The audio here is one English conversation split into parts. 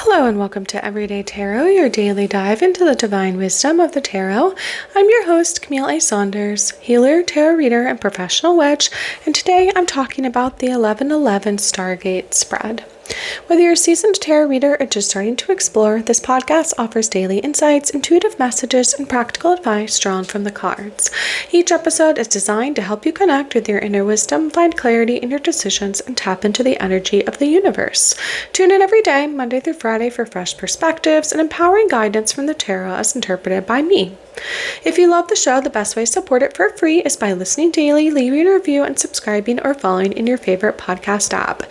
Hello and welcome to Everyday Tarot, your daily dive into the divine wisdom of the tarot. I'm your host, Camille A. Saunders, healer, tarot reader, and professional witch, and today I'm talking about the 1111 Stargate Spread. Whether you're a seasoned tarot reader or just starting to explore, this podcast offers daily insights, intuitive messages, and practical advice drawn from the cards. Each episode is designed to help you connect with your inner wisdom, find clarity in your decisions, and tap into the energy of the universe. Tune in every day, Monday through Friday, for fresh perspectives and empowering guidance from the tarot as interpreted by me. If you love the show, the best way to support it for free is by listening daily, leaving a review, and subscribing or following in your favorite podcast app.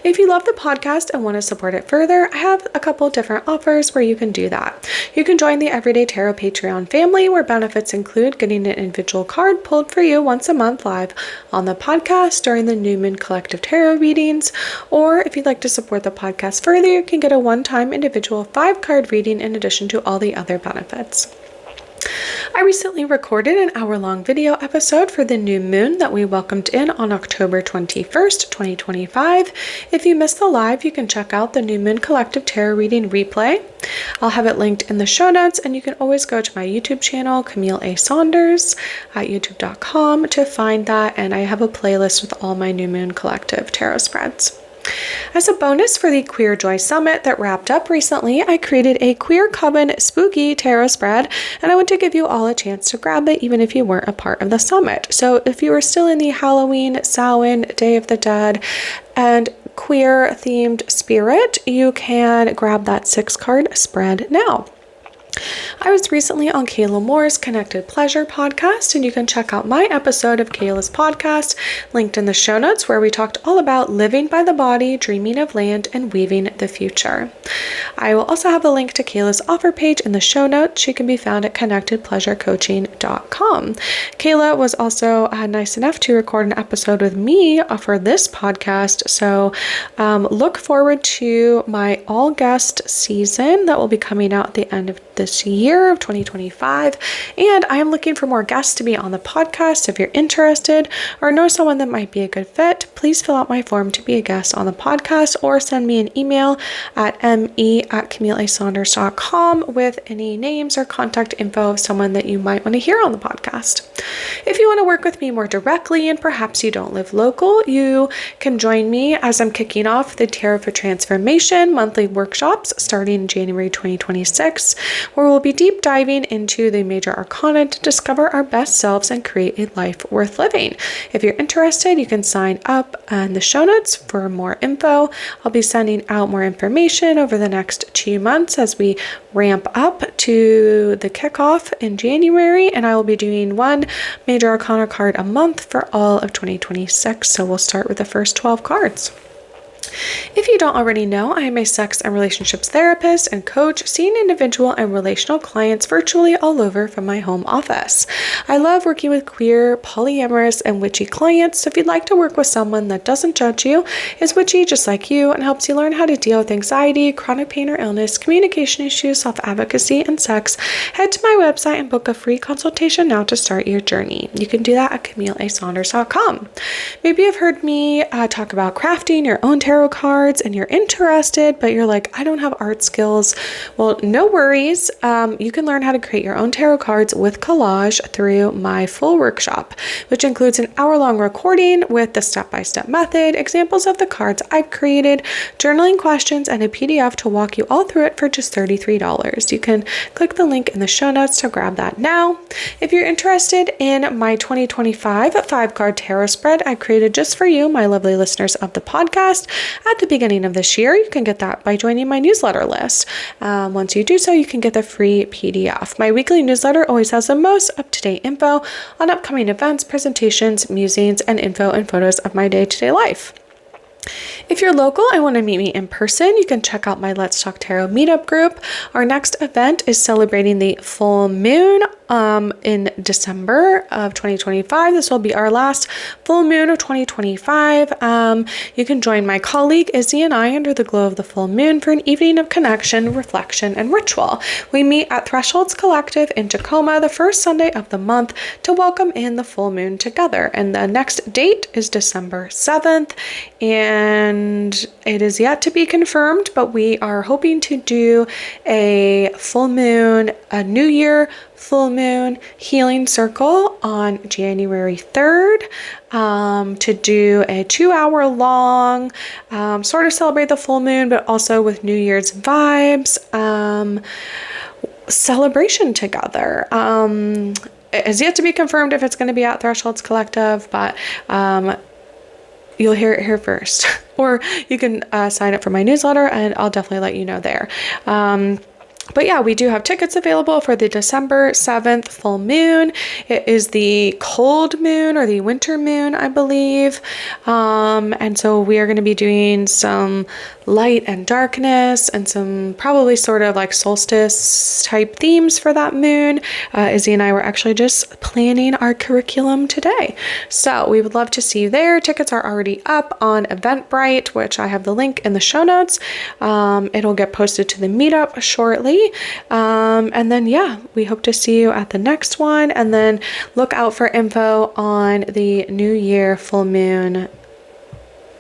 If you love the podcast and want to support it further, I have a couple different offers where you can do that. You can join the Everyday Tarot Patreon family, where benefits include getting an individual card pulled for you once a month live on the podcast during the New Moon Collective Tarot readings. Or if you'd like to support the podcast further, you can get a one-time individual 5-card reading in addition to all the other benefits. I recently recorded an hour-long video episode for the new moon that we welcomed in on October 21st, 2025. If you missed the live, you can check out the New Moon Collective Tarot Reading replay. I'll have it linked in the show notes, and you can always go to my YouTube channel, Camille A. Saunders, at youtube.com to find that, and I have a playlist with all my New Moon Collective Tarot Spreads. As a bonus for the Queer Joy Summit that wrapped up recently, I created a Queer Coven Spooky Tarot Spread, and I want to give you all a chance to grab it even if you weren't a part of the summit. So if you are still in the Halloween, Samhain, Day of the Dead, and queer themed spirit, you can grab that 6-card spread now. I was recently on Kayla Moore's Connected Pleasure podcast, and you can check out my episode of Kayla's podcast linked in the show notes, where we talked all about living by the body, dreaming of land, and weaving the future. I will also have a link to Kayla's offer page in the show notes. She can be found at connectedpleasurecoaching.com. Kayla was also nice enough to record an episode with me for this podcast, so look forward to my all-guest season that will be coming out at the end of this year of 2025, and I am looking for more guests to be on the podcast. If you're interested or know someone that might be a good fit, please fill out my form to be a guest on the podcast, or send me an email at me@CamilleASaunders.com with any names or contact info of someone that you might want to hear on the podcast. If you want to work with me more directly and perhaps you don't live local, you can join me as I'm kicking off the Tarot for Transformation monthly workshops starting in January 2026, where we'll be deep diving into the major arcana to discover our best selves and create a life worth living. If you're interested, you can sign up in the show notes for more info. I'll be sending out more information over the next 2 months as we ramp up to the kickoff in January, and I will be doing one major arcana card a month for all of 2026. So we'll start with the first 12 cards. If you don't already know, I am a sex and relationships therapist and coach, seeing individual and relational clients virtually all over from my home office. I love working with queer, polyamorous, and witchy clients, so if you'd like to work with someone that doesn't judge you, is witchy just like you, and helps you learn how to deal with anxiety, chronic pain or illness, communication issues, self-advocacy, and sex, head to my website and book a free consultation now to start your journey. You can do that at CamilleASaunders.com. Maybe you've heard me talk about crafting your own tarot cards and you're interested, but you're like, I don't have art skills. Well, no worries. You can learn how to create your own tarot cards with collage through my full workshop, which includes an hour-long recording with the step-by-step method, examples of the cards I've created, journaling questions, and a PDF to walk you all through it for just $33. You can click the link in the show notes to grab that now. If you're interested in my 2025 5-card tarot spread I created just for you, my lovely listeners of the podcast, at the beginning of this year, you can get that by joining my newsletter list. Once you do so, you can get the free PDF. My weekly newsletter always has the most up-to-date info on upcoming events, presentations, musings, and info and photos of my day-to-day life. If you're local and want to meet me in person, you can check out my Let's Talk Tarot meetup group. Our next event is celebrating the full moon in December of 2025. This will be our last full moon of 2025. You can join my colleague Izzy and I under the glow of the full moon for an evening of connection, reflection, and ritual. We meet at Thresholds Collective in Tacoma the first Sunday of the month to welcome in the full moon together. And the next date is December 7th. And and it is yet to be confirmed, but we are hoping to do a full moon, a New Year full moon healing circle on January 3rd, to do a 2-hour long, sort of celebrate the full moon, but also with New Year's vibes, celebration together. It is yet to be confirmed if it's going to be at Thresholds Collective, but you'll hear it here first. Or you can sign up for my newsletter and I'll definitely let you know there. But yeah, we do have tickets available for the December 7th full moon. It is the cold moon or the winter moon, I believe. And so we are going to be doing some light and darkness and some probably sort of like solstice type themes for that moon. Izzy and I were actually just planning our curriculum today. So we would love to see you there. Tickets are already up on Eventbrite, which I have the link in the show notes. It'll get posted to the meetup shortly. And then, yeah, we hope to see you at the next one. And then look out for info on the New Year full moon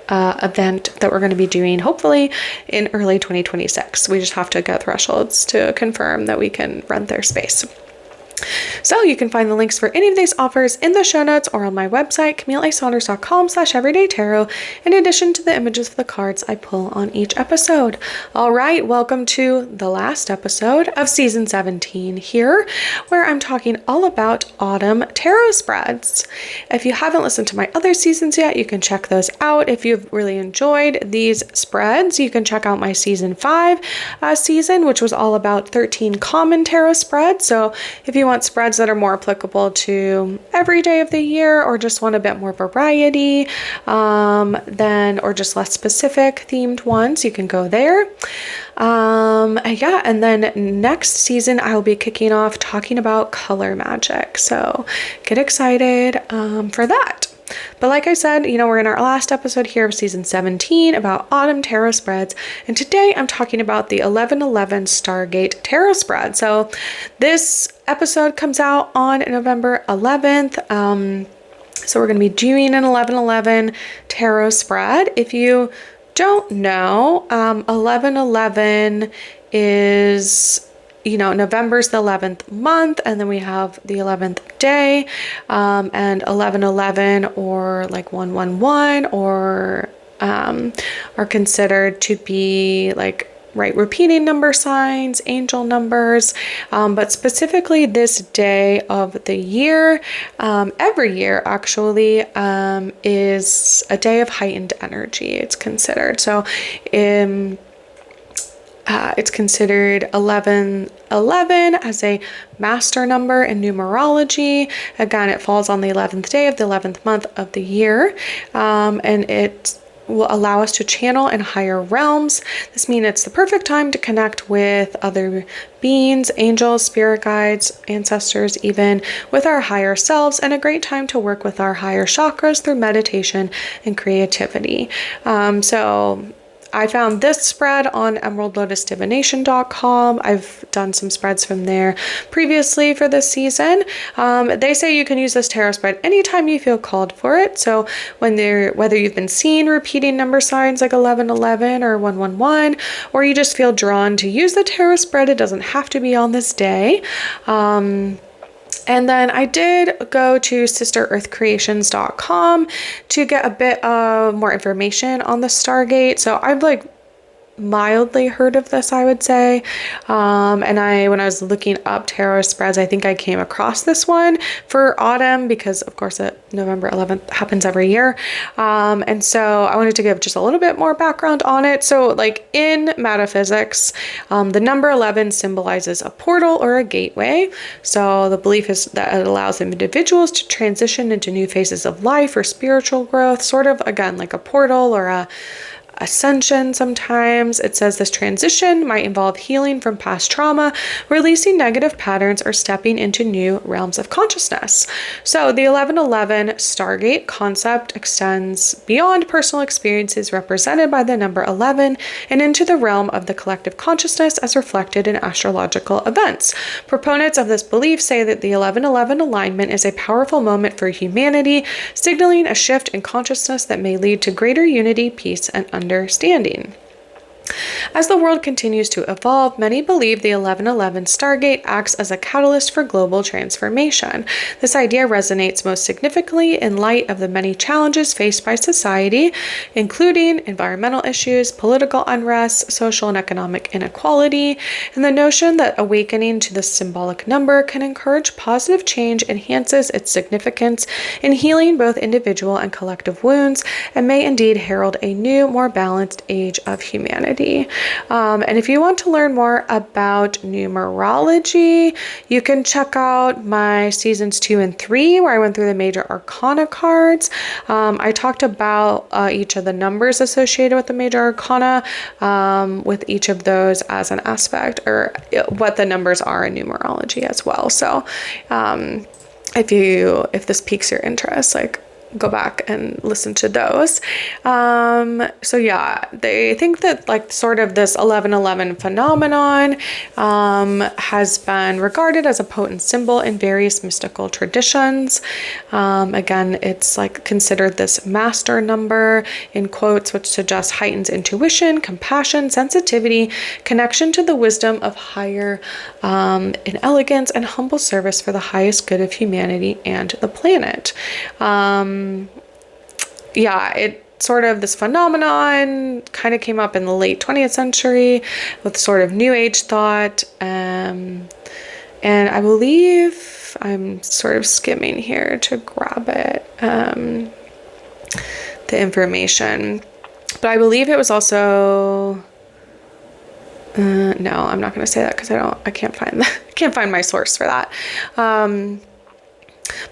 event that we're going to be doing hopefully in early 2026. We just have to get Thresholds to confirm that we can rent their space. So you can find the links for any of these offers in the show notes or on my website, CamilleASaunders.com/everydaytarot, in addition to the images of the cards I pull on each episode. All right, welcome to the last episode of season 17 here, where I'm talking all about autumn tarot spreads. If you haven't listened to my other seasons yet, you can check those out. If you've really enjoyed these spreads, you can check out my season 5 season, which was all about 13 common tarot spreads. So if you want spreads that are more applicable to every day of the year, or just want a bit more variety, or just less specific themed ones, you can go there. Yeah, and then next season I will be kicking off talking about color magic. So get excited for that. But like I said, we're in our last episode here of season 17 about autumn tarot spreads. And today I'm talking about the 11/11 Stargate Tarot Spread. So this episode comes out on November 11th. So we're going to be doing an 11/11 tarot spread. If you don't know, 11/11 is, November's the 11th month, and then we have the 11th day, and 11/11 or like 111 or are considered to be like repeating number signs, angel numbers, but specifically this day of the year, every year actually, is a day of heightened energy, it's considered. So it's considered 11/11 as a master number in numerology. Again, it falls on the 11th day of the 11th month of the year, and it will allow us to channel in higher realms. This means it's the perfect time to connect with other beings, angels, spirit guides, ancestors, even with our higher selves, and a great time to work with our higher chakras through meditation and creativity. So I found this spread on emeraldlotusdivination.com. I've done some spreads from there previously for this season. They say you can use this tarot spread anytime you feel called for it. So whether you've been seeing repeating number signs like 11/11 or 111, or you just feel drawn to use the tarot spread, it doesn't have to be on this day. And then I did go to sisterearthcreations.com to get a bit of more information on the Stargate. So I've mildly heard of this, I would say. And when I was looking up tarot spreads, I think I came across this one for autumn because, of course, November 11th happens every year. And so I wanted to give just a little bit more background on it. So in metaphysics, the number 11 symbolizes a portal or a gateway. So the belief is that it allows individuals to transition into new phases of life or spiritual growth, sort of, again, like a portal or ascension sometimes. It says this transition might involve healing from past trauma, releasing negative patterns, or stepping into new realms of consciousness. So the 1111 Stargate concept extends beyond personal experiences represented by the number 11 and into the realm of the collective consciousness as reflected in astrological events. Proponents of this belief say that the 1111 alignment is a powerful moment for humanity, signaling a shift in consciousness that may lead to greater unity, peace, and understanding. As the world continues to evolve, many believe the 1111 Stargate acts as a catalyst for global transformation. This idea resonates most significantly in light of the many challenges faced by society, including environmental issues, political unrest, social and economic inequality, and the notion that awakening to this symbolic number can encourage positive change enhances its significance in healing both individual and collective wounds, and may indeed herald a new, more balanced age of humanity. And if you want to learn more about numerology, you can check out my seasons 2 and 3, where I went through the major arcana cards. I talked about each of the numbers associated with the major arcana, with each of those as an aspect, or what the numbers are in numerology as well. So if this piques your interest, like, go back and listen to those. So yeah, they think that like sort of this 1111 phenomenon has been regarded as a potent symbol in various mystical traditions. Again, it's like considered this master number in quotes, which suggests heightens intuition, compassion, sensitivity, connection to the wisdom of higher in elegance, and humble service for the highest good of humanity and the planet. This phenomenon kind of came up in the late 20th century with sort of New Age thought. And I believe I'm sort of skimming here to grab it, the information. But I believe it was also... no, I'm not going to say that because I can't find my source for that.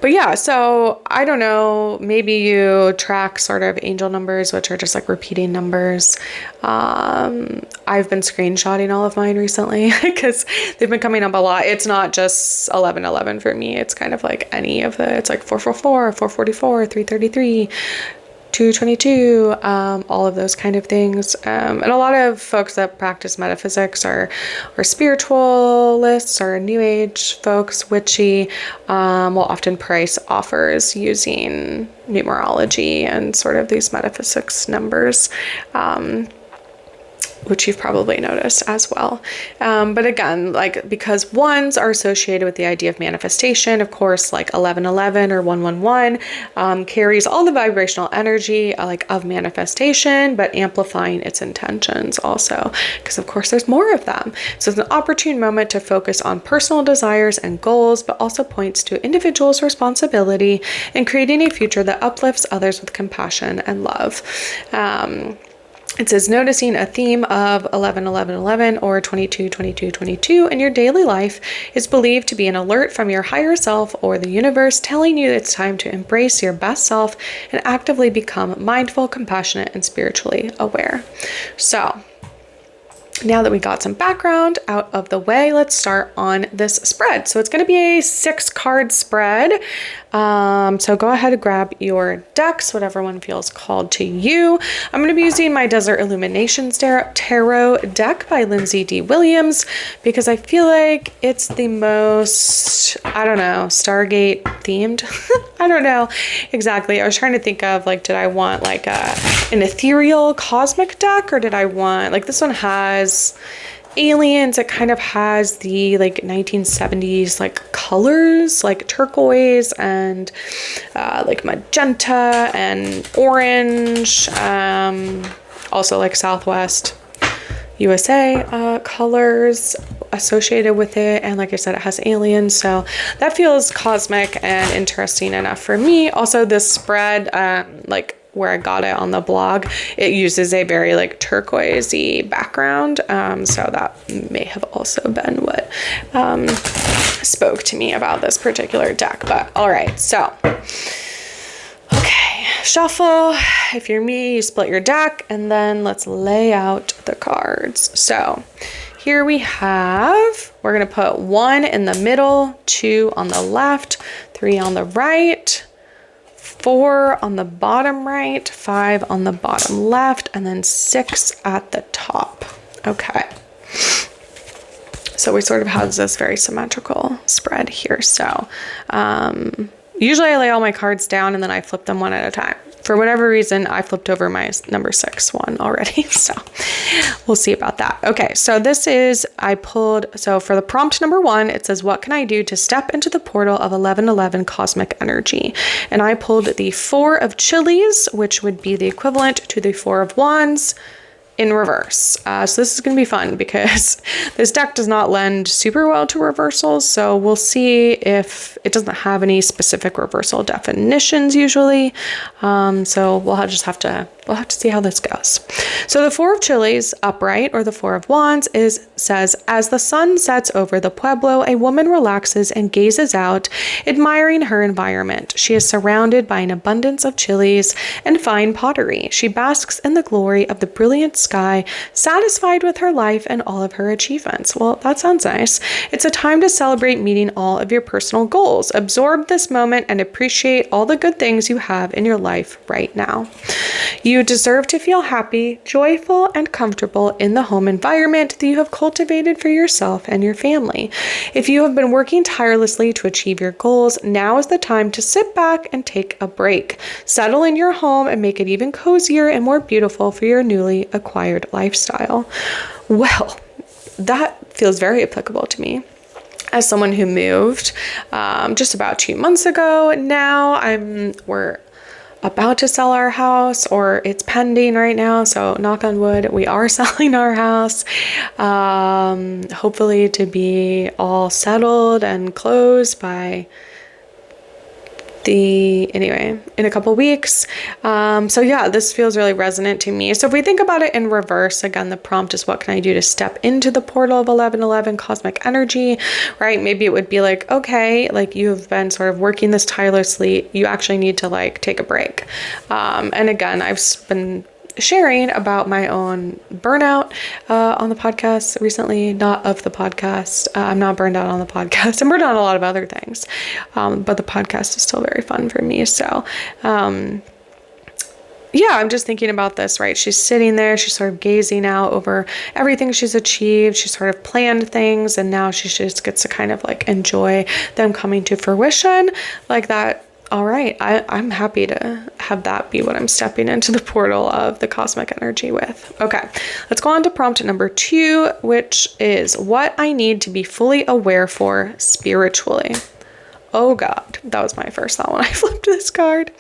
But yeah, so I don't know, maybe you track sort of angel numbers, which are just like repeating numbers. I've been screenshotting all of mine recently because they've been coming up a lot. It's not just 1111 for me. It's kind of like any of it's like 444, 444, 333, 222, all of those kind of things. And a lot of folks that practice metaphysics or spiritualists or New Age folks, witchy, will often price offers using numerology and sort of these metaphysics numbers, which you've probably noticed as well. But again, like, because ones are associated with the idea of manifestation, of course, like 1111 or 111 carries all the vibrational energy of manifestation, but amplifying its intentions also, because of course there's more of them. So it's an opportune moment to focus on personal desires and goals, but also points to individuals' responsibility in creating a future that uplifts others with compassion and love. It says, noticing a theme of 11-11-11 or 22-22-22 in your daily life is believed to be an alert from your higher self or the universe telling you it's time to embrace your best self and actively become mindful, compassionate, and spiritually aware. So, now that we got some background out of the way, let's start on this spread. So it's going to be a 6-card spread. So go ahead and grab your decks, whatever one feels called to you. I'm going to be using my Desert Illuminations Tarot deck by Lindsay D. Williams because I feel like it's the most, Stargate themed. I don't know exactly. I was trying to think of did I want an ethereal cosmic deck, or did I want, this one has aliens. It kind of has the 1970s colors, turquoise and magenta and orange, also Southwest USA colors associated with it. And like I said, it has aliens, so that feels cosmic and interesting enough for me. Also, this spread, where I got it on the blog, it uses a very turquoisey background, so that may have also been what spoke to me about this particular deck. But all right, so okay, shuffle. If you're me, you split your deck, and then let's lay out the cards. So here we have, we're going to put 1 in the middle, 2 on the left, 3 on the right, 4 on the bottom right, 5 on the bottom left, and then 6 at the top. Okay. So we sort of have this very symmetrical spread here. So usually I lay all my cards down and then I flip them one at a time. For whatever reason, I flipped over my number 6 one already. So we'll see about that. Okay, so this is, so for the prompt number 1, it says, what can I do to step into the portal of 1111 cosmic energy? And I pulled the 4 of chilies, which would be the equivalent to the 4 of wands, in reverse. So this is going to be fun because this deck does not lend super well to reversals. So we'll see if it doesn't have any specific reversal definitions usually. So we'll just have to see how this goes. So the 4 of chilies upright, or the 4 of wands, says, as the sun sets over the pueblo, a woman relaxes and gazes out, admiring her environment. She is surrounded by an abundance of chilies and fine pottery. She basks in the glory of the brilliant sky, satisfied with her life and all of her achievements. Well, that sounds nice. It's a time to celebrate meeting all of your personal goals. Absorb this moment and appreciate all the good things you have in your life right now. You deserve to feel happy, joyful, and comfortable in the home environment that you have cultivated for yourself and your family. If you have been working tirelessly to achieve your goals, now is the time to sit back and take a break. Settle in your home and make it even cozier and more beautiful for your newly acquired lifestyle. Well, that feels very applicable to me. As someone who moved just about 2 months ago, now we're about to sell our house, or it's pending right now. So knock on wood, we are selling our house. Hopefully to be all settled and closed by in a couple weeks. So yeah, this feels really resonant to me. So if we think about it in reverse, again, the prompt is, what can I do to step into the portal of 1111 cosmic energy, right? Maybe it would be like, okay, like you've been sort of working this tirelessly. You actually need to like take a break. And again, I've been sharing about my own burnout on the podcast recently, not of the podcast. I'm not burned out on the podcast. I'm burned out on a lot of other things, but the podcast is still very fun for me. So yeah, I'm just thinking about this, right? She's sitting there, she's sort of gazing out over everything she's achieved. She sort of planned things, and now she just gets to kind of like enjoy them coming to fruition like that. All right, I'm happy to have that be what I'm stepping into the portal of the cosmic energy with. Okay, let's go on to prompt number 2, which is what I need to be fully aware for spiritually. Oh God, that was my first thought when I flipped this card.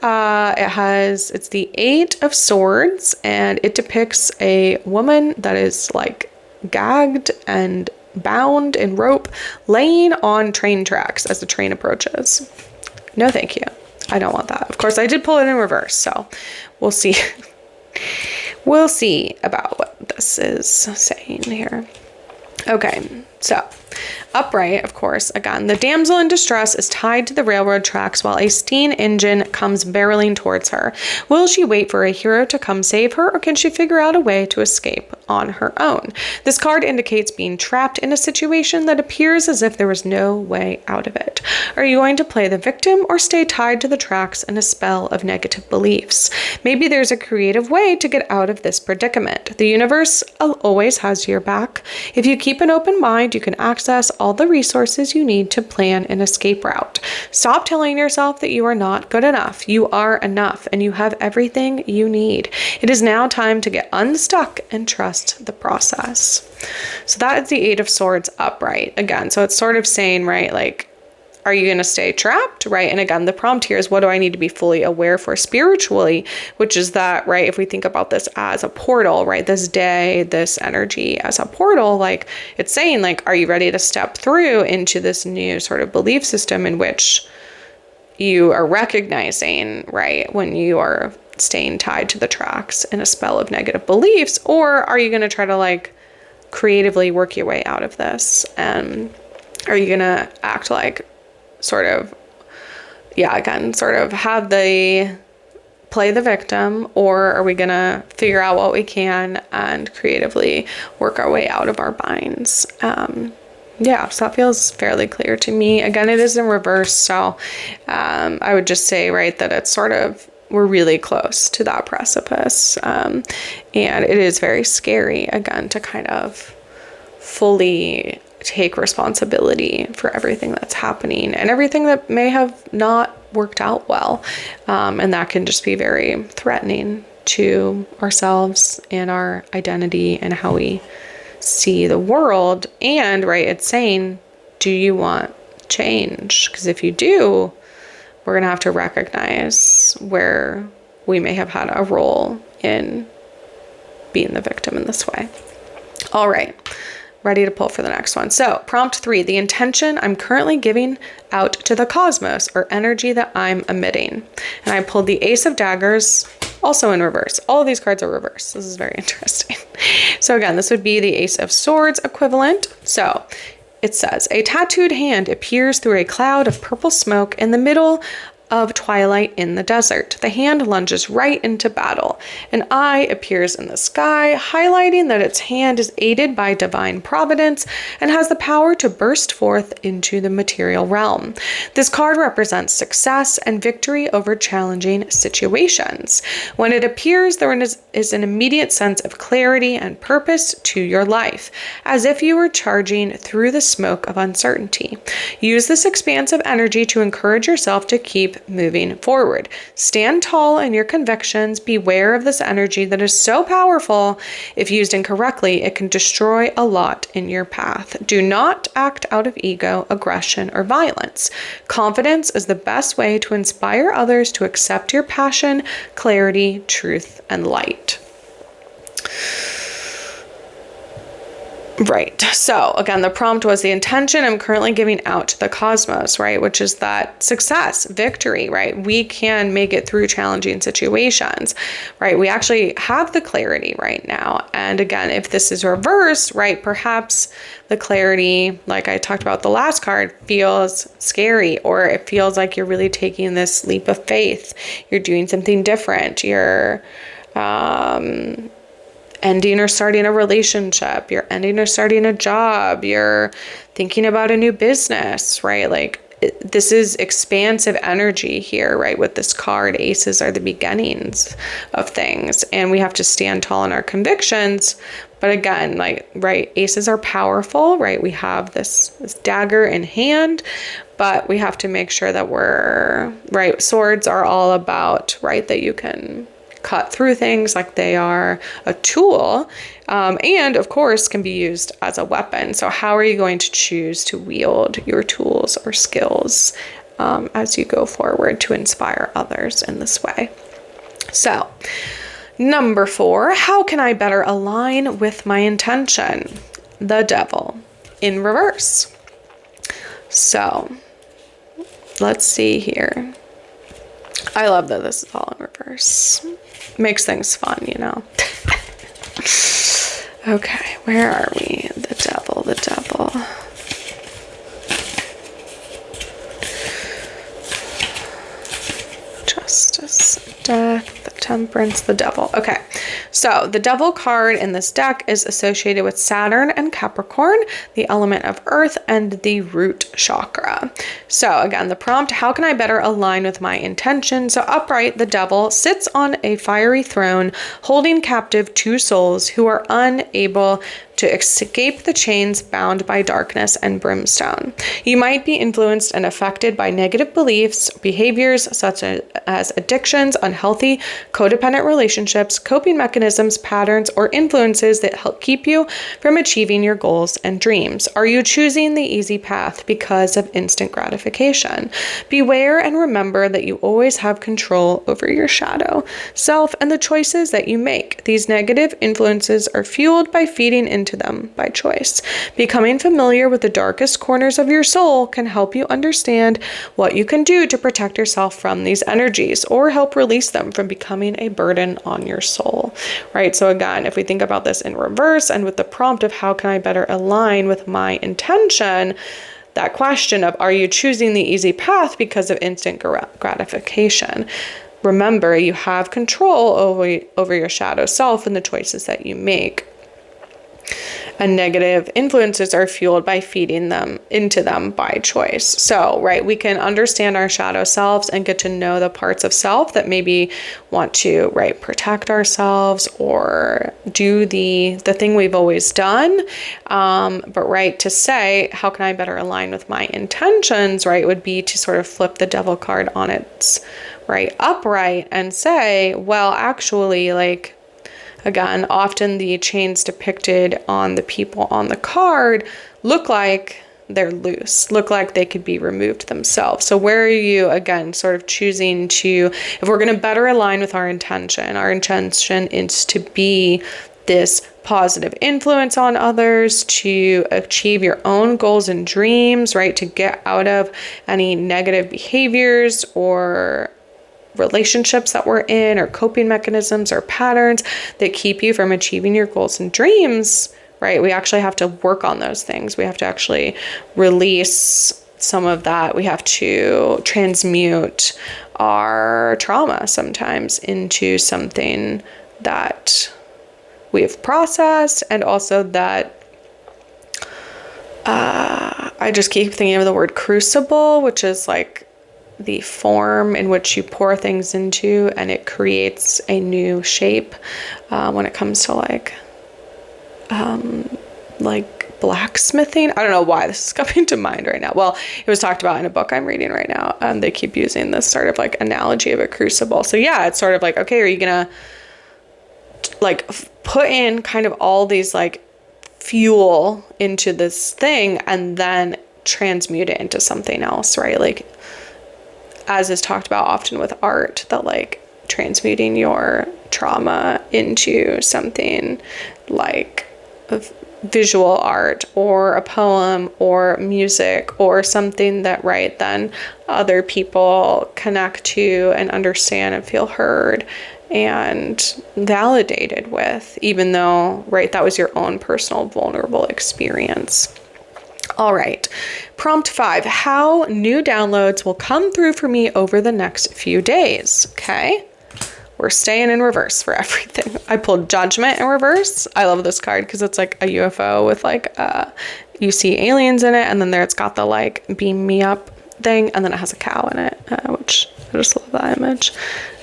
It's the 8 of Swords, and it depicts a woman that is like gagged and bound in rope, laying on train tracks as the train approaches. No, thank you. I don't want that. Of course, I did pull it in reverse, so we'll see. We'll see about what this is saying here. Okay, so upright, of course, again, the damsel in distress is tied to the railroad tracks while a steam engine comes barreling towards her. Will she wait for a hero to come save her, or can she figure out a way to escape on her own? This card indicates being trapped in a situation that appears as if there was no way out of it. Are you going to play the victim or stay tied to the tracks in a spell of negative beliefs? Maybe there's a creative way to get out of this predicament. The universe always has your back. If you keep an open mind, you can access all the resources you need to plan an escape route. Stop telling yourself that you are not good enough. You are enough, and you have everything you need. It is now time to get unstuck and trust the process. So that is the 8 of Swords upright again. So it's sort of saying, right, like, are you going to stay trapped, right? And again, the prompt here is, what do I need to be fully aware for spiritually, which is that, right, if we think about this as a portal, right, this day, this energy as a portal, like it's saying, like, are you ready to step through into this new sort of belief system in which you are recognizing, right, when you are staying tied to the tracks in a spell of negative beliefs? Or are you going to try to like creatively work your way out of this? And are you going to act like sort of, yeah, again, sort of have the play the victim, or are we going to figure out what we can and creatively work our way out of our binds? Yeah, so that feels fairly clear to me. Again, it is in reverse, so I would just say, right, that it's sort of, we're really close to that precipice, and it is very scary, again, to kind of fully take responsibility for everything that's happening and everything that may have not worked out well, and that can just be very threatening to ourselves and our identity and how we see the world. And right, it's saying, do you want change? Because if you do, we're gonna have to recognize where we may have had a role in being the victim in this way. All right, ready to pull for the next one. So prompt 3, the intention I'm currently giving out to the cosmos, or energy that I'm emitting. And I pulled the Ace of Daggers, also in reverse. All of these cards are reverse. This is very interesting. So again, this would be the Ace of Swords equivalent. So it says, a tattooed hand appears through a cloud of purple smoke in the middle of twilight in the desert. The hand lunges right into battle. An eye appears in the sky, highlighting that its hand is aided by divine providence and has the power to burst forth into the material realm. This card represents success and victory over challenging situations. When it appears, there is an immediate sense of clarity and purpose to your life, as if you were charging through the smoke of uncertainty. Use this expansive energy to encourage yourself to keep moving forward. Stand tall in your convictions. Beware of this energy that is so powerful. If used incorrectly, it can destroy a lot in your path. Do not act out of ego, aggression, or violence. Confidence is the best way to inspire others to accept your passion, clarity, truth, and light. Right. So again, the prompt was the intention I'm currently giving out to the cosmos, right? Which is that success, victory, right? We can make it through challenging situations, right? We actually have the clarity right now. And again, if this is reverse, right, perhaps the clarity, like I talked about the last card, feels scary, or it feels like you're really taking this leap of faith. You're doing something different. You're, ending or starting a relationship, you're ending or starting a job, you're thinking about a new business, right? Like this is expansive energy here, right? With this card, aces are the beginnings of things, and we have to stand tall in our convictions. But again, like, right, aces are powerful, right? We have this dagger in hand, but we have to make sure that we're, right, swords are all about, right, that you can cut through things, like they are a tool, and of course can be used as a weapon. So how are you going to choose to wield your tools or skills as you go forward to inspire others in this way? So number 4, how can I better align with my intention? The Devil in reverse. So let's see here. I love that this is all in reverse. Makes things fun, you know. Okay, where are we? The Devil, the Devil. Justice, Death, the Temperance, the Devil. Okay, so the Devil card in this deck is associated with Saturn and Capricorn, the element of Earth, and the root chakra. So again, the prompt, how can I better align with my intention? So upright, the Devil sits on a fiery throne, holding captive 2 souls who are unable to escape the chains bound by darkness and brimstone. You might be influenced and affected by negative beliefs, behaviors such as addictions, unhealthy codependent relationships, coping mechanisms, patterns, or influences that help keep you from achieving your goals and dreams. Are you choosing the easy path because of instant gratification? Beware and remember that you always have control over your shadow self and the choices that you make. These negative influences are fueled by feeding into them by choice. Becoming familiar with the darkest corners of your soul can help you understand what you can do to protect yourself from these energies or help release them from becoming a burden on your soul, right? So again, if we think about this in reverse and with the prompt of how can I better align with my intention, that question of are you choosing the easy path because of instant gratification? remember, you have control over your shadow self and the choices that you make. And negative influences are fueled by feeding them into them by choice. So, right, we can understand our shadow selves and get to know the parts of self that maybe want to, right, protect ourselves or do the thing we've always done. But right, to say, how can I better align with my intentions, right, would be to sort of flip the devil card on its right upright and say, well, actually, like, again, often the chains depicted on the people on the card look like they're loose, look like they could be removed themselves. So where are you, again, sort of choosing to, if we're going to better align with our intention is to be this positive influence on others, to achieve your own goals and dreams, right? To get out of any negative behaviors or relationships that we're in, or coping mechanisms or patterns that keep you from achieving your goals and dreams, right? We actually have to work on those things. We have to actually release some of that. We have to transmute our trauma sometimes into something that we have processed, and also that I just keep thinking of the word crucible, which is like the form in which you pour things into and it creates a new shape. When it comes to like blacksmithing, I don't know why this is coming to mind right now. Well, it was talked about in a book I'm reading right now. They keep using this sort of like analogy of a crucible. So yeah, it's sort of like, okay, are you gonna like put in kind of all these like fuel into this thing and then transmute it into something else, right? Like, as is talked about often with art, that like transmuting your trauma into something like visual art or a poem or music or something that, right, then other people connect to and understand and feel heard and validated with, even though, right, that was your own personal vulnerable experience. All right. Prompt 5, how new downloads will come through for me over the next few days. Okay. We're staying in reverse for everything. I pulled Judgment in reverse. I love this card because it's like a UFO with like, you see aliens in it. And then there it's got the like beam me up thing. And then it has a cow in it, which I just love that image.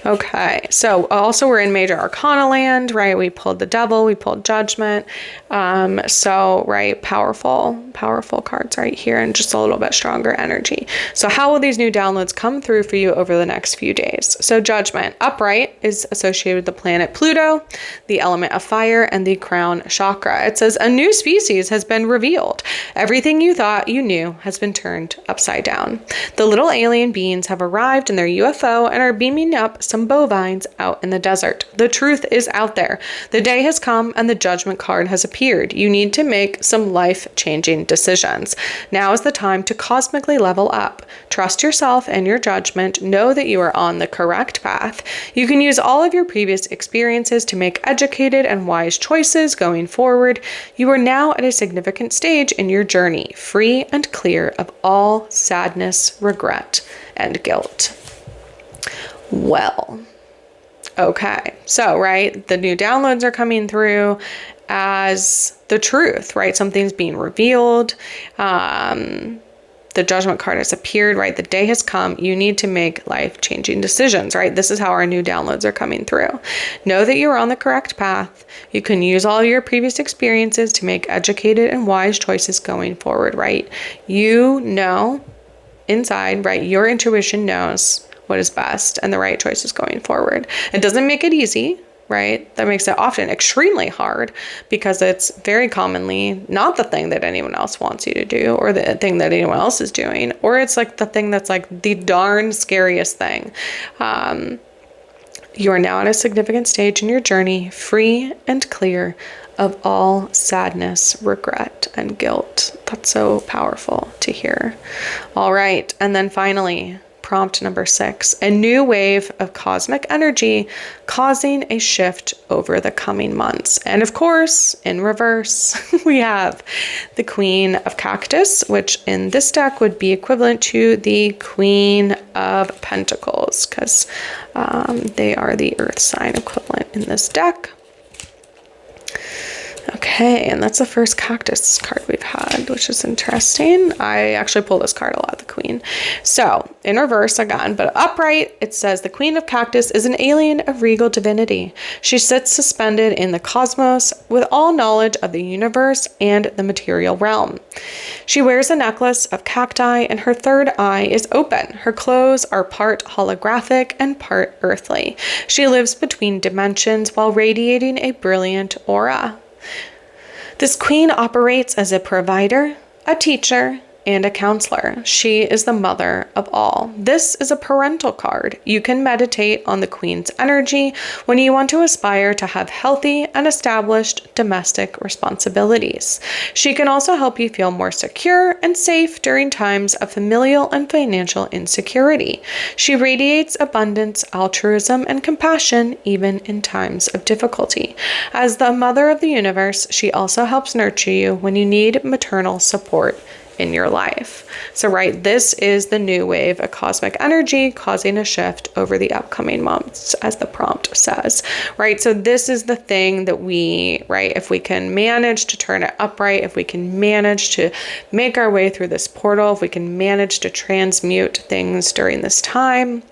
Okay, so also we're in Major Arcana land, right? We pulled the Devil, we pulled Judgment. So, right, powerful cards right here, and just a little bit stronger energy. So how will these new downloads come through for you over the next few days? So Judgment, upright, is associated with the planet Pluto, the element of fire, and the crown chakra. It says, a new species has been revealed. Everything you thought you knew has been turned upside down. The little alien beings have arrived in their UFO and are beaming up some bovines out in the desert. The truth is out there. The day has come and the Judgment card has appeared. You need to make some life-changing decisions. Now is the time to cosmically level up. Trust yourself and your judgment. Know that you are on the correct path. You can use all of your previous experiences to make educated and wise choices going forward. You are now at a significant stage in your journey, free and clear of all sadness, regret, and guilt. Well, okay. So, right, the new downloads are coming through as the truth, right? Something's being revealed. The Judgment card has appeared, right? The day has come. You need to make life-changing decisions, right? This is how our new downloads are coming through. Know that you're on the correct path. You can use all your previous experiences to make educated and wise choices going forward, right? You know inside, right? Your intuition knows what is best and the right choices going forward. It doesn't make it easy, right? That makes it often extremely hard because it's very commonly not the thing that anyone else wants you to do or the thing that anyone else is doing, or it's like the thing that's like the darn scariest thing. You are now at a significant stage in your journey, free and clear of all sadness, regret, and guilt. That's so powerful to hear. All right. And then finally, prompt number 6, a new wave of cosmic energy causing a shift over the coming months. And of course, in reverse, we have the Queen of Cactus, which in this deck would be equivalent to the Queen of Pentacles, because they are the earth sign equivalent in this deck. Okay, and that's the first cactus card we've had, which is interesting. I actually pull this card a lot, the Queen. So, in reverse again, but upright, it says the Queen of Cactus is an alien of regal divinity. She sits suspended in the cosmos with all knowledge of the universe and the material realm. She wears a necklace of cacti and her third eye is open. Her clothes are part holographic and part earthly. She lives between dimensions while radiating a brilliant aura. This queen operates as a provider, a teacher, and a counselor. She is the mother of all. This is a parental card. You can meditate on the queen's energy when you want to aspire to have healthy and established domestic responsibilities. She can also help you feel more secure and safe during times of familial and financial insecurity. She radiates abundance, altruism, and compassion even in times of difficulty. As the mother of the universe, she also helps nurture you when you need maternal support in your life. So, right, this is the new wave of cosmic energy causing a shift over the upcoming months, as the prompt says, right? So this is the thing that we, right, if we can manage to turn it upright, if we can manage to make our way through this portal, if we can manage to transmute things during this time,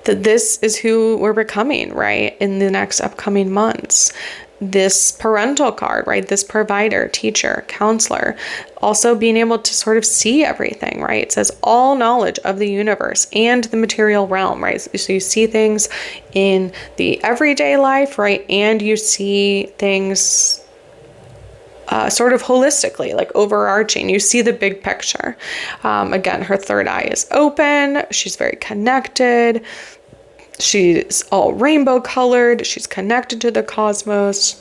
that this is who we're becoming, right, in the next upcoming months. This parental card, right? This provider, teacher, counselor, also being able to sort of see everything, right? It says all knowledge of the universe and the material realm, right? So you see things in the everyday life, right? And you see things sort of holistically, like overarching. You see the big picture. Again, her third eye is open. She's very connected. She's all rainbow colored. She's connected to the cosmos.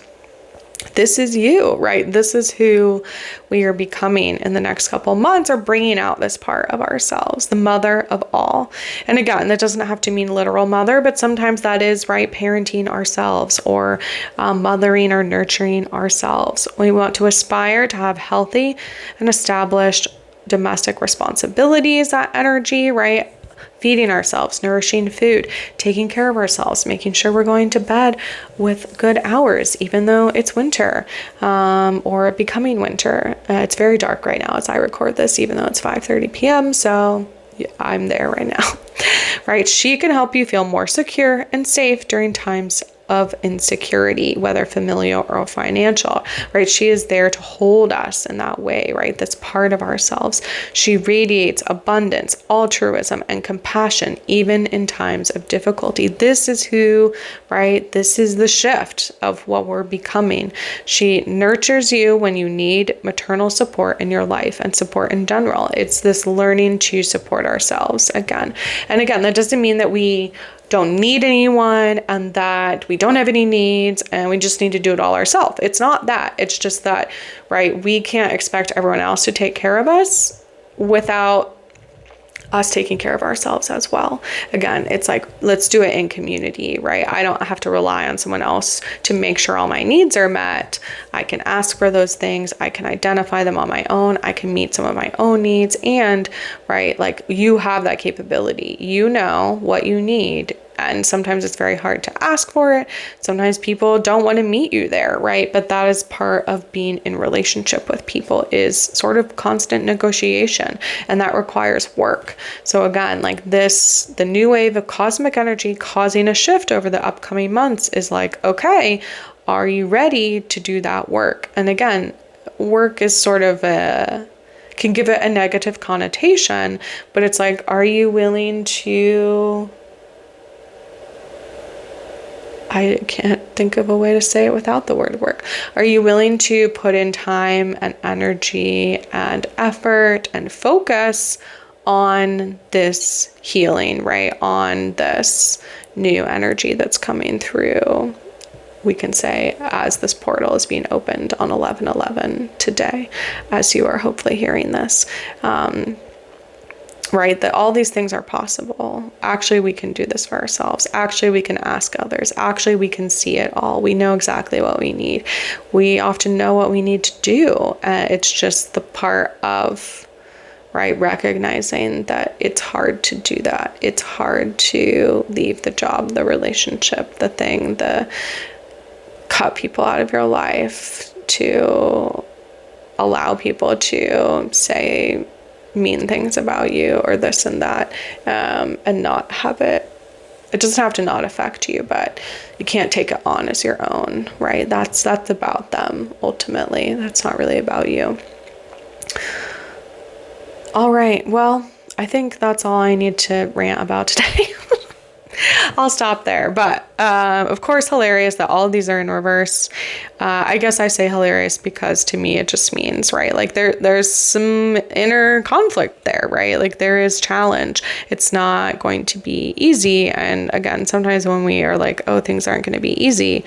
This is you, right? This is who we are becoming in the next couple months, or bringing out this part of ourselves, the mother of all. And again, that doesn't have to mean literal mother, but sometimes that is, right, parenting ourselves, or mothering or nurturing ourselves. We want to aspire to have healthy and established domestic responsibilities, that energy, right? Feeding ourselves, nourishing food, taking care of ourselves, making sure we're going to bed with good hours, even though it's winter, or becoming winter. It's very dark right now as I record this, even though it's 5:30 p.m. So I'm there right now, right? She can help you feel more secure and safe during times of insecurity, whether familial or financial, right? She is there to hold us in that way, right? That's part of ourselves. She radiates abundance, altruism, and compassion, even in times of difficulty. This is who, right? This is the shift of what we're becoming. She nurtures you when you need maternal support in your life and support in general. It's this learning to support ourselves again. And again, that doesn't mean that we don't need anyone and that we don't have any needs and we just need to do it all ourselves. It's not that. It's just that, right, we can't expect everyone else to take care of us without us taking care of ourselves as well. Again, it's like, let's do it in community, right? I don't have to rely on someone else to make sure all my needs are met. I can ask for those things. I can identify them on my own. I can meet some of my own needs. And, right, like, you have that capability. You know what you need. And sometimes it's very hard to ask for it. Sometimes people don't want to meet you there, right? But that is part of being in relationship with people, is sort of constant negotiation, and that requires work. So again, like this, the new wave of cosmic energy causing a shift over the upcoming months is like, okay, are you ready to do that work? And again, work is sort of can give it a negative connotation, but it's like, are you willing to... I can't think of a way to say it without the word work. Are you willing to put in time and energy and effort and focus on this healing, right? On this new energy that's coming through, we can say, as this portal is being opened on 11/11 today, as you are hopefully hearing this. right? That all these things are possible. Actually, we can do this for ourselves. Actually, we can ask others. Actually, we can see it all. We know exactly what we need. We often know what we need to do. It's just the part of, right, recognizing that it's hard to do that. It's hard to leave the job, the relationship, the thing, the cut people out of your life, to allow people to say mean things about you or this and that, and not have it doesn't have to not affect you, but you can't take it on as your own, right? That's about them ultimately. That's not really about you. All right, well, I think that's all I need to rant about today. I'll stop there. But of course, hilarious that all of these are in reverse. I guess I say hilarious because to me it just means, right, like there's some inner conflict there, right? Like there is challenge. It's not going to be easy. And again, sometimes when we are like, oh, things aren't going to be easy,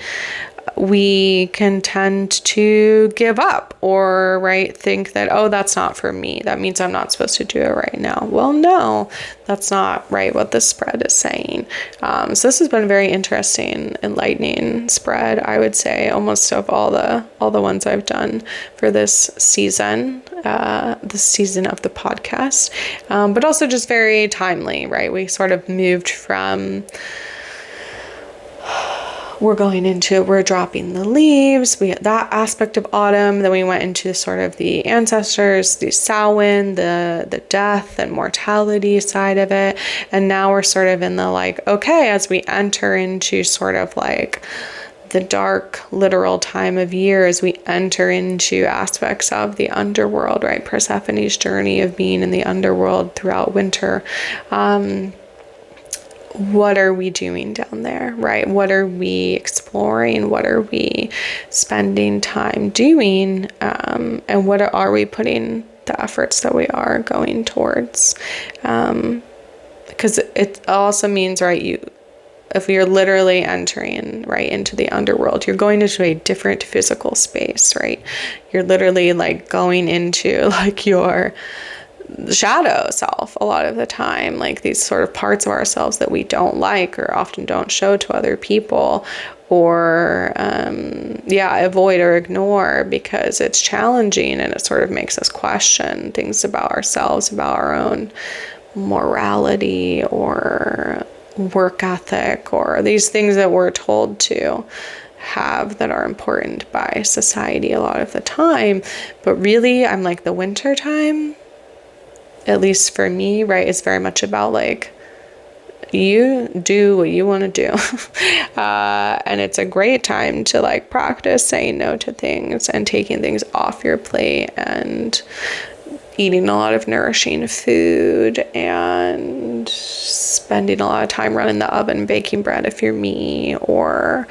we can tend to give up or, right, think that, oh, that's not for me. That means I'm not supposed to do it right now. Well, no, that's not right what this spread is saying. So this has been a very interesting, enlightening spread, I would say, almost of all the ones I've done for this season of the podcast, but also just very timely, right? We sort of moved from we're dropping the leaves, we had that aspect of autumn, then we went into sort of the ancestors, the Samhain, the death and mortality side of it, and now we're sort of in the like, okay, as we enter into sort of like the dark literal time of year, as we enter into aspects of the underworld, right? Persephone's journey of being in the underworld throughout winter. What are we doing down there, right? What are we exploring? What are we spending time doing? And what are we putting the efforts that we are going towards? Because it also means, right, if you're literally entering right into the underworld, you're going into a different physical space, right? You're literally like going into like your shadow self a lot of the time, like these sort of parts of ourselves that we don't like or often don't show to other people, or avoid or ignore because it's challenging and it sort of makes us question things about ourselves, about our own morality or work ethic, or these things that we're told to have that are important by society a lot of the time. But really, I'm like, the winter time, at least for me, right, is very much about like, you do what you want to do. And it's a great time to like practice saying no to things and taking things off your plate and eating a lot of nourishing food and spending a lot of time running the oven baking bread if you're me, or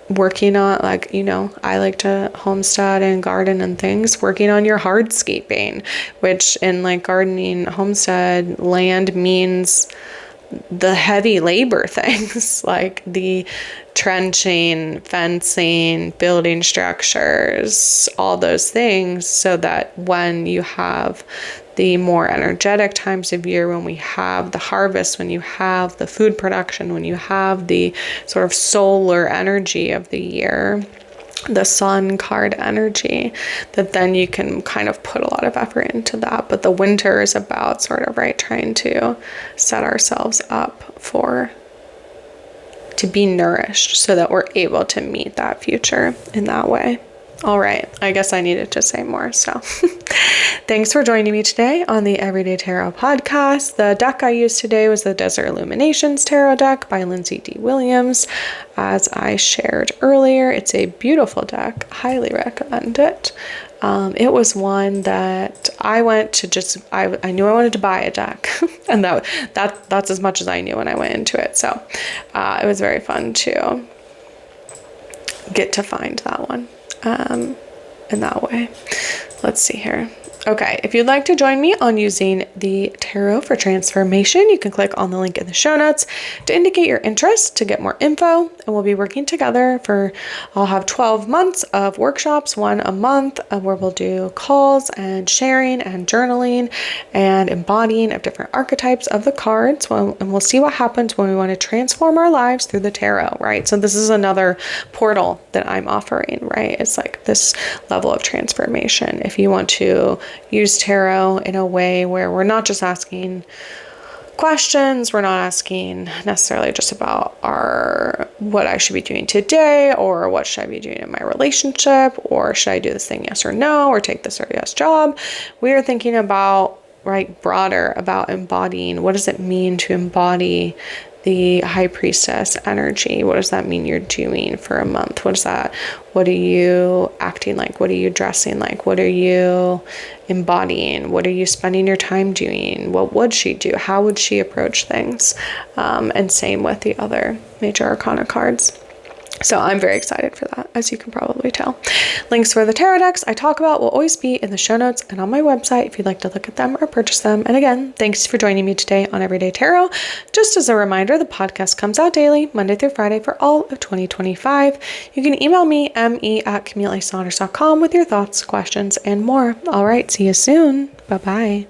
working on, like, you know, I like to homestead and garden and things, working on your hardscaping, which in like gardening, homestead land means the heavy labor things like the trenching, fencing, building structures, all those things, so that when you have the more energetic times of year, when we have the harvest, when you have the food production, when you have the sort of solar energy of the year, the sun card energy, that then you can kind of put a lot of effort into that. But the winter is about sort of, right, trying to set ourselves up to be nourished so that we're able to meet that future in that way. All right, I guess I needed to say more. So thanks for joining me today on the Everyday Tarot podcast. The deck I used today was the Desert Illuminations Tarot deck by Lindsay D. Williams. As I shared earlier, it's a beautiful deck. Highly recommend it. It was one that I went to I knew I wanted to buy a deck and that's as much as I knew when I went into it. So it was very fun to get to find that one in that way. Let's see here. Okay, if you'd like to join me on using the tarot for transformation, you can click on the link in the show notes to indicate your interest to get more info, and we'll be working together I'll have 12 months of workshops, one a month, where we'll do calls and sharing and journaling and embodying of different archetypes of the cards, and we'll see what happens when we want to transform our lives through the tarot, right? So this is another portal that I'm offering, right? It's like this level of transformation. If you want to use tarot in a way where we're not just asking questions, we're not asking necessarily just about what I should be doing today, or what should I be doing in my relationship, or should I do this thing yes or no, or take this or yes job. We are thinking about, right, broader about embodying. What does it mean to embody the high priestess energy? What does that mean you're doing for a month? What are you acting like? What are you dressing like? What are you embodying? What are you spending your time doing? What would she do? How would she approach things? And same with the other major arcana cards. So I'm very excited for that, as you can probably tell. Links for the tarot decks I talk about will always be in the show notes and on my website if you'd like to look at them or purchase them. And again, thanks for joining me today on Everyday Tarot. Just as a reminder, the podcast comes out daily, Monday through Friday for all of 2025. You can email me, me@CamilleASaunders.com, with your thoughts, questions, and more. All right, see you soon. Bye-bye.